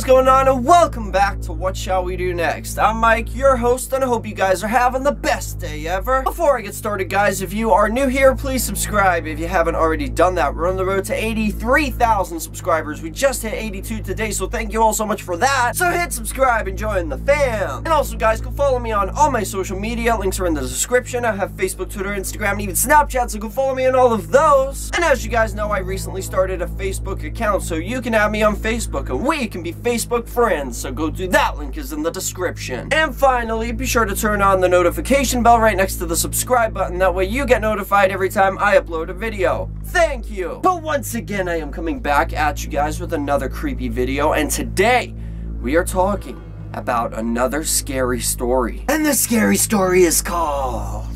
going on, and welcome back to What Shall We Do Next? I'm Mike, your host, and I hope you guys are having the best day ever. Before I get started, guys, if you are new here, please subscribe if you haven't already done that. We're on the road to 83,000 subscribers. We just hit 82 today, so thank you all so much for that. So hit subscribe and join the fam. And also, guys, go follow me on all my social media. Links are in the description. I have Facebook, Twitter, Instagram, and even Snapchat, so go follow me on all of those. And as you guys know, I recently started a Facebook account, so you can add me on Facebook, and we can be Facebook friends, so go do that. Link is in the description. And finally, be sure to turn on the notification bell right next to the subscribe button. That way you get notified every time I upload a video. Thank you. But once again, I am coming back at you guys with another creepy video, and today we are talking about another scary story. And the scary story is called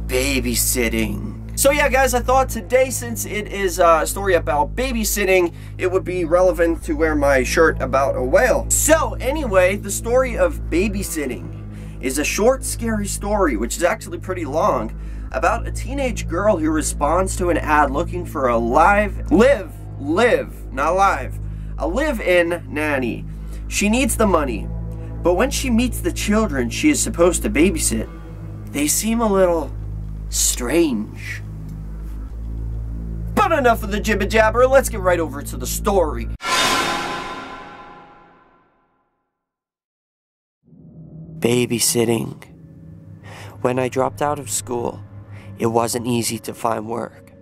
babysitting. So yeah, guys, I thought today, since it is a story about babysitting, it would be relevant to wear my shirt about a whale. So anyway, the story of babysitting is a short, scary story, which is actually pretty long, about a teenage girl who responds to an ad looking for a live-in nanny. She needs the money, but when she meets the children she is supposed to babysit, they seem a little strange. But enough of the jibber jabber, let's get right over to the story. Babysitting. When I dropped out of school, it wasn't easy to find work.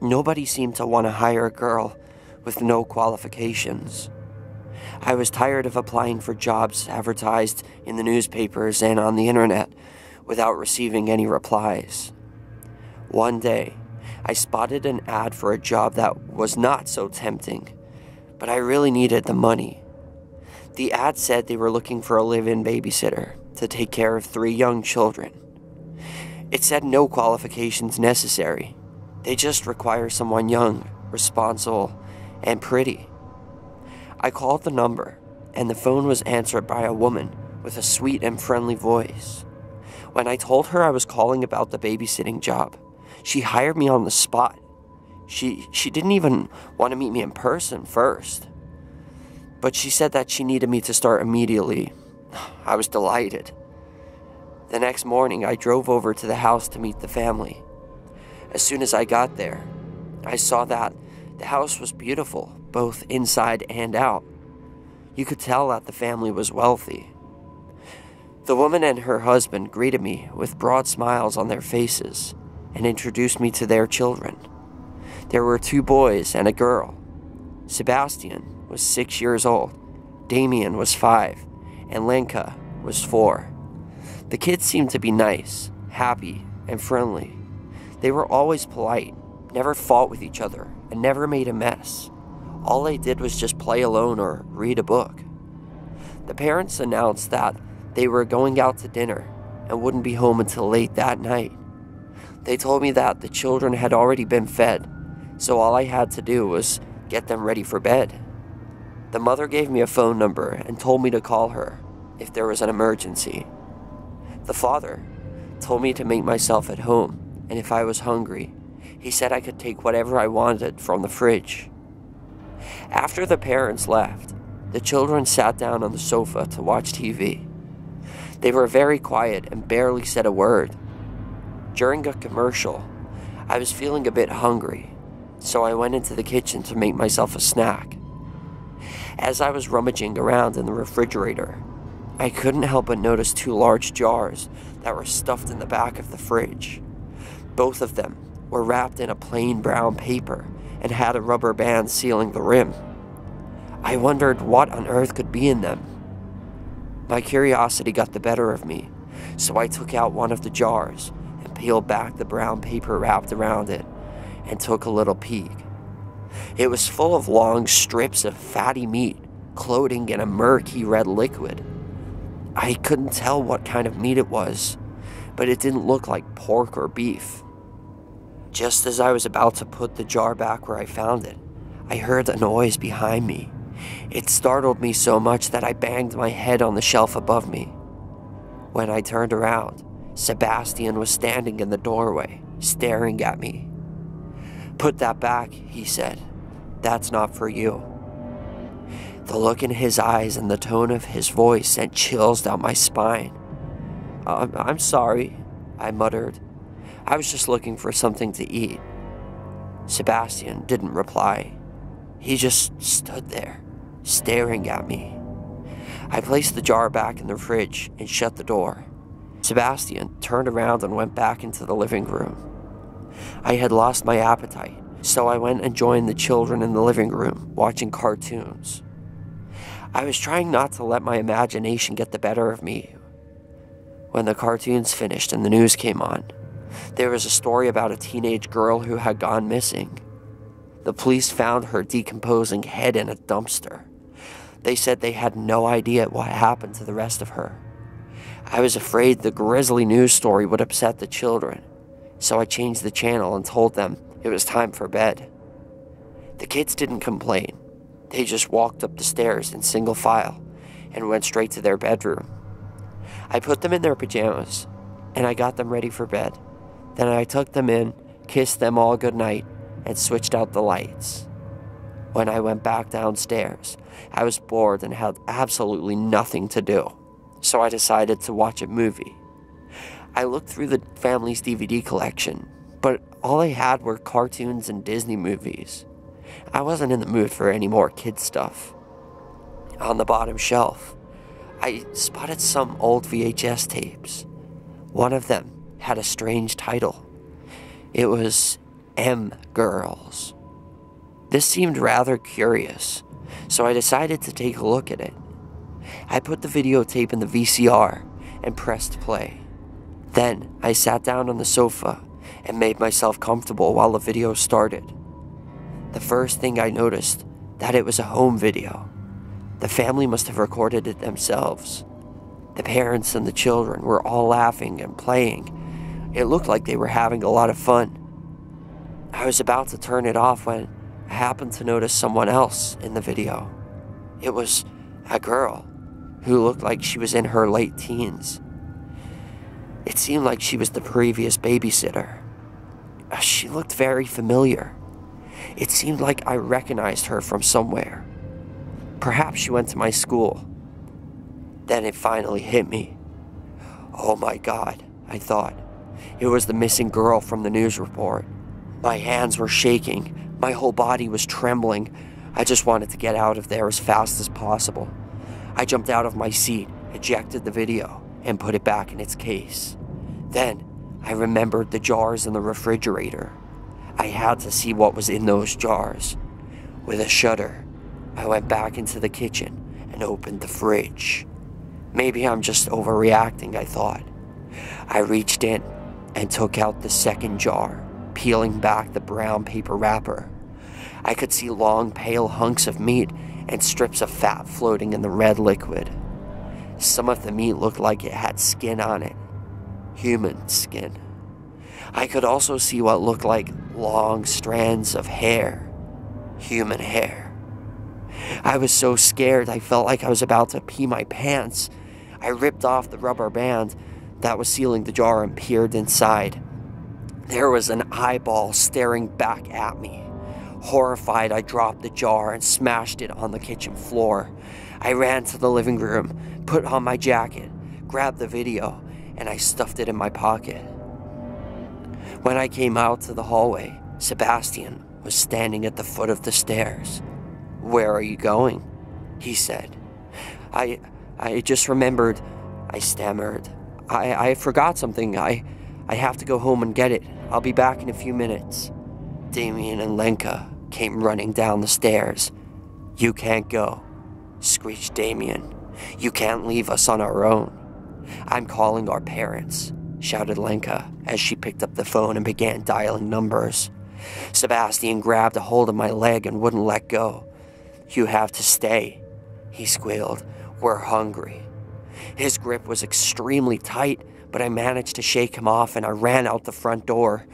Nobody seemed to want to hire a girl with no qualifications. I was tired of applying for jobs advertised in the newspapers and on the internet without receiving any replies. One day, I spotted an ad for a job that was not so tempting, but I really needed the money. The ad said they were looking for a live-in babysitter to take care of 3 young children. It said no qualifications necessary. They just require someone young, responsible, and pretty. I called the number, and the phone was answered by a woman with a sweet and friendly voice. When I told her I was calling about the babysitting job, she hired me on the spot. She didn't even want to meet me in person first, but she said that she needed me to start immediately. I was delighted. The next morning, I drove over to the house to meet the family. As soon as I got there, I saw that the house was beautiful, both inside and out. You could tell that the family was wealthy. The woman and her husband greeted me with broad smiles on their faces and introduced me to their children. There were 2 boys and a girl. Sebastian was 6 years old, Damien was 5, and Lenka was 4. The kids seemed to be nice, happy, and friendly. They were always polite, never fought with each other, and never made a mess. All they did was just play alone or read a book. The parents announced that they were going out to dinner and wouldn't be home until late that night. They told me that the children had already been fed, so all I had to do was get them ready for bed. The mother gave me a phone number and told me to call her if there was an emergency. The father told me to make myself at home, and if I was hungry, he said I could take whatever I wanted from the fridge. After the parents left, the children sat down on the sofa to watch TV. They were very quiet and barely said a word. During a commercial, I was feeling a bit hungry, so I went into the kitchen to make myself a snack. As I was rummaging around in the refrigerator, I couldn't help but notice 2 large jars that were stuffed in the back of the fridge. Both of them were wrapped in a plain brown paper and had a rubber band sealing the rim. I wondered what on earth could be in them. My curiosity got the better of me, so I took out one of the jars and peeled back the brown paper wrapped around it and took a little peek. It was full of long strips of fatty meat floating in a murky red liquid. I couldn't tell what kind of meat it was, but it didn't look like pork or beef. Just as I was about to put the jar back where I found it, I heard a noise behind me. It startled me so much that I banged my head on the shelf above me. When I turned around, Sebastian was standing in the doorway, staring at me. "Put that back," he said. "That's not for you." The look in his eyes and the tone of his voice sent chills down my spine. I'm sorry," I muttered. "I was just looking for something to eat." Sebastian didn't reply. He just stood there, staring at me. I placed the jar back in the fridge and shut the door. Sebastian turned around and went back into the living room. I had lost my appetite, so I went and joined the children in the living room, watching cartoons. I was trying not to let my imagination get the better of me. When the cartoons finished and the news came on, there was a story about a teenage girl who had gone missing. The police found her decomposing head in a dumpster. They said they had no idea what happened to the rest of her. I was afraid the grisly news story would upset the children, so I changed the channel and told them it was time for bed. The kids didn't complain. They just walked up the stairs in single file and went straight to their bedroom. I put them in their pajamas, and I got them ready for bed. Then I took them in, kissed them all goodnight, and switched out the lights. When I went back downstairs, I was bored and had absolutely nothing to do, so I decided to watch a movie. I looked through the family's DVD collection, but all they had were cartoons and Disney movies. I wasn't in the mood for any more kid stuff. On the bottom shelf, I spotted some old VHS tapes. One of them had a strange title. It was M Girls. This seemed rather curious, so I decided to take a look at it. I put the videotape in the VCR and pressed play. Then I sat down on the sofa and made myself comfortable while the video started. The first thing I noticed, that it was a home video. The family must have recorded it themselves. The parents and the children were all laughing and playing. It looked like they were having a lot of fun. I was about to turn it off when I happened to notice someone else in the video. It was a girl who looked like she was in her late teens. It seemed like she was the previous babysitter. She looked very familiar. It seemed like I recognized her from somewhere. Perhaps she went to my school. Then it finally hit me. Oh my God, I thought. It was the missing girl from the news report. My hands were shaking. My whole body was trembling. I just wanted to get out of there as fast as possible. I jumped out of my seat, ejected the video, and put it back in its case. Then I remembered the jars in the refrigerator. I had to see what was in those jars. With a shudder, I went back into the kitchen and opened the fridge. Maybe I'm just overreacting, I thought. I reached in and took out the second jar, peeling back the brown paper wrapper. I could see long, pale hunks of meat and strips of fat floating in the red liquid. Some of the meat looked like it had skin on it. Human skin. I could also see what looked like long strands of hair. Human hair. I was so scared I felt like I was about to pee my pants. I ripped off the rubber band that was sealing the jar and peered inside. There was an eyeball staring back at me. Horrified, I dropped the jar and smashed it on the kitchen floor. I ran to the living room, put on my jacket, grabbed the video, and I stuffed it in my pocket. When I came out to the hallway, Sebastian was standing at the foot of the stairs. "Where are you going?" he said. I just remembered," I stammered. I forgot something. I have to go home and get it. I'll be back in a few minutes." Damien and Lenka came running down the stairs. "You can't go," screeched Damien. "You can't leave us on our own." "I'm calling our parents," shouted Lenka as she picked up the phone and began dialing numbers. Sebastian grabbed a hold of my leg and wouldn't let go. "You have to stay," he squealed. "We're hungry." His grip was extremely tight, but I managed to shake him off and I ran out the front door.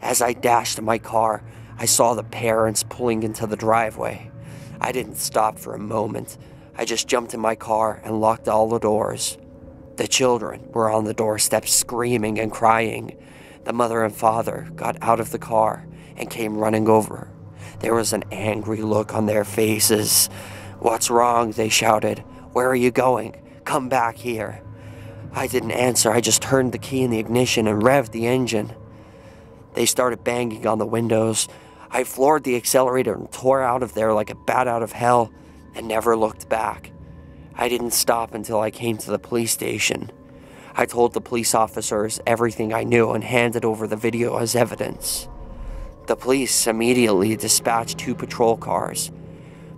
As I dashed to my car, I saw the parents pulling into the driveway. I didn't stop for a moment. I just jumped in my car and locked all the doors. The children were on the doorstep screaming and crying. The mother and father got out of the car and came running over. There was an angry look on their faces. "What's wrong?" they shouted. "Where are you going? Come back here." I didn't answer. I just turned the key in the ignition and revved the engine. They started banging on the windows. I floored the accelerator and tore out of there like a bat out of hell and never looked back. I didn't stop until I came to the police station. I told the police officers everything I knew and handed over the video as evidence. The police immediately dispatched 2 patrol cars,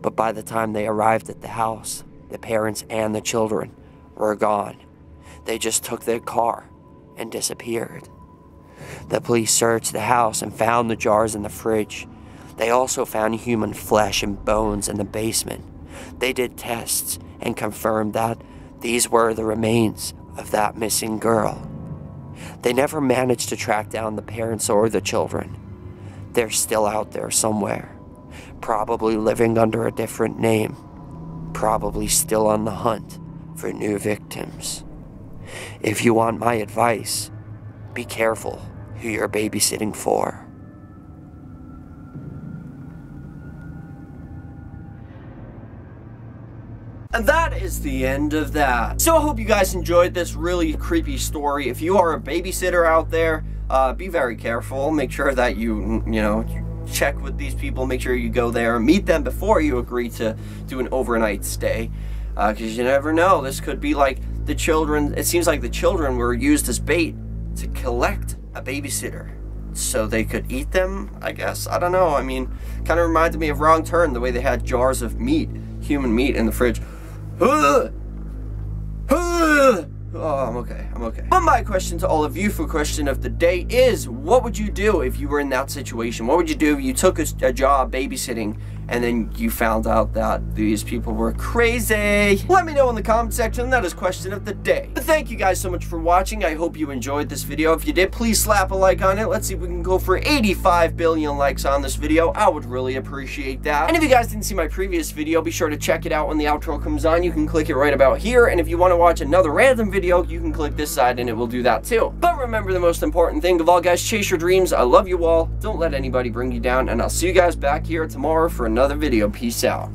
but by the time they arrived at the house, the parents and the children were gone. They just took their car and disappeared. The police searched the house and found the jars in the fridge. They also found human flesh and bones in the basement. They did tests and confirmed that these were the remains of that missing girl. They never managed to track down the parents or the children. They're still out there somewhere, probably living under a different name, probably still on the hunt for new victims. If you want my advice, be careful who you're babysitting for. And that is the end of that. So I hope you guys enjoyed this really creepy story. If you are a babysitter out there, be very careful. Make sure that you check with these people. Make sure you go there, meet them before you agree to do an overnight stay. Because you never know. This could be like the children. It seems like the children were used as bait to collect a babysitter so they could eat them, I guess. I don't know. I mean, kind of reminded me of Wrong Turn, the way they had jars of meat, human meat in the fridge. Oh, I'm okay. But my question to all of you for question of the day is, what would you do if you were in that situation? What would you do if you took a job babysitting and then you found out that these people were crazy? Let me know in the comment section. That is question of the day. But thank you guys so much for watching. I hope you enjoyed this video. If you did, please slap a like on it. Let's see if we can go for 85 billion likes on this video. I would really appreciate that. And if you guys didn't see my previous video, be sure to check it out when the outro comes on. You can click it right about here. And if you want to watch another random video, you can click this side and it will do that too. But remember the most important thing of all, guys, chase your dreams. I love you all. Don't let anybody bring you down. And I'll see you guys back here tomorrow for another video. Peace out.